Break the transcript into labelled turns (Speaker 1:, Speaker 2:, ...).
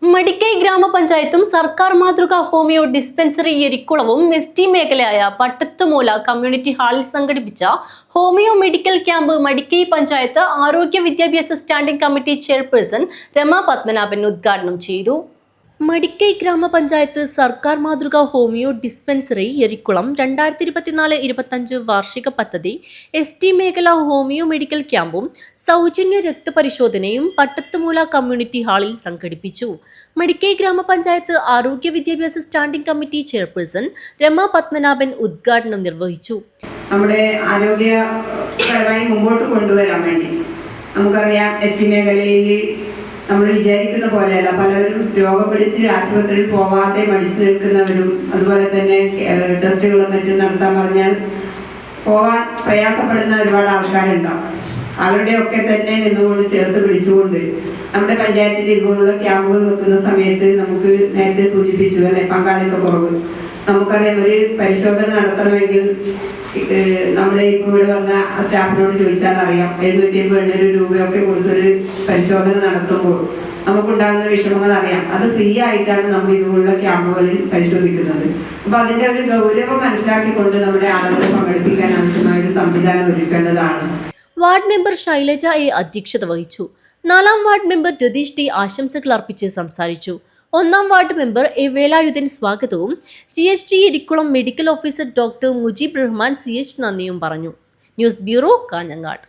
Speaker 1: മടിക്കൈ ഗ്രാമപഞ്ചായത്തും സർക്കാർ മാതൃകാ homeo dispensary എരിക്കുളവും എസ്.ടി മേഖലയായ പട്ടത്തുമൂല കമ്മ്യൂണിറ്റി ഹാളിൽ സംഘടിപ്പിച്ച homeo medical camp Madikkai panchayat ആരോഗ്യ വിദ്യാഭ്യാസ standing committee chairperson Rama Padmanabhan ഉദ്ഘാടനം ചെയ്തു. മടിക്കൈ ഗ്രാമപഞ്ചായത്ത് സർക്കാർ മാതൃകാ ഹോമിയോ ഡിസ്പെൻസറി എരിക്കുളം 2024-25 വാർഷിക പദ്ധതി എസ്.ടി മേഖല ഹോമിയോ മെഡിക്കൽ ക്യാമ്പും സൗജന്യ രക്തപരിശോധനയും പട്ടത്തുമൂല കമ്മ്യൂണിറ്റി ഹാളിൽ സംഘടിപ്പിച്ചു. മടിക്കൈ ഗ്രാമപഞ്ചായത്ത് ആരോഗ്യ വിദ്യാഭ്യാസ standing committee chairperson Rama Padmanabhan ഉദ്ഘാടനം നിർവഹിച്ചു.
Speaker 2: നമ്മുടെ ആരോഗ്യപരമായി മുമ്പോട്ട് കൊണ്ടുവരാൻ വേണ്ടി നമുക്കറിയാം, എസ്.ടി മേഖലയിൽ നമ്മൾ വിചാരിക്കുന്ന പോലെയല്ല. പലരും രോഗം പിടിച്ച് ആശുപത്രിയിൽ പോവാതെ മടിച്ചു നിൽക്കുന്നവരും, അതുപോലെ തന്നെ ടെസ്റ്റുകളും മറ്റും നടത്താൻ പറഞ്ഞാൽ പോവാൻ പ്രയാസപ്പെടുന്ന ഒരുപാട് ആൾക്കാരുണ്ടാവും. അവരുടെയൊക്കെ തന്നെ നിന്നുകൊണ്ട് ചേർത്ത് പിടിച്ചുകൊണ്ട് നമ്മുടെ പഞ്ചായത്തിൽ ഇതുപോലുള്ള ക്യാമ്പുകൾ വെക്കുന്ന സമയത്ത് നമുക്ക് നേരത്തെ സൂചിപ്പിച്ചു അല്ലെ, പങ്കാളിത്ത കുറവ്. നമുക്കറിയാം, ഒരു പരിശോധന നടത്തണമെങ്കിൽ നമ്മുടെ ഇപ്പോൾ ഇവിടെ വന്ന സ്റ്റാഫിനോട് ചോദിച്ചാൽ അറിയാം, 750 രൂപയൊക്കെ കൊടുത്തൊരു പരിശോധന നടത്തുമ്പോൾ നമുക്കുണ്ടാകുന്ന വിഷമങ്ങൾ അറിയാം. അത് ഫ്രീ ആയിട്ടാണ് നമ്മൾ ഇതുപോലുള്ള ക്യാമ്പുകളിൽ പരിശോധിക്കുന്നത്. അപ്പൊ അതിന്റെ ഒരു ഗൗരവം മനസ്സിലാക്കിക്കൊണ്ട് നമ്മുടെ ആളുകളെ പങ്കെടുപ്പിക്കാൻ ആവശ്യമായ ഒരു സംവിധാനം ഒരുക്കേണ്ടതാണ്.
Speaker 1: വാർഡ് മെമ്പർ ശൈലജ എ അധ്യക്ഷത വഹിച്ചു. 4ാം വാർഡ് മെമ്പർ രതീഷ് ടി ആശംസകൾ അർപ്പിച്ച് സംസാരിച്ചു. 1ാം വാർഡ് മെമ്പർ എ വേലായുധൻ സ്വാഗതവും GST Erikkulam medical officer doctor Mujeeb Rahman CH നന്ദിയും പറഞ്ഞു. News bureau, Kanhangad.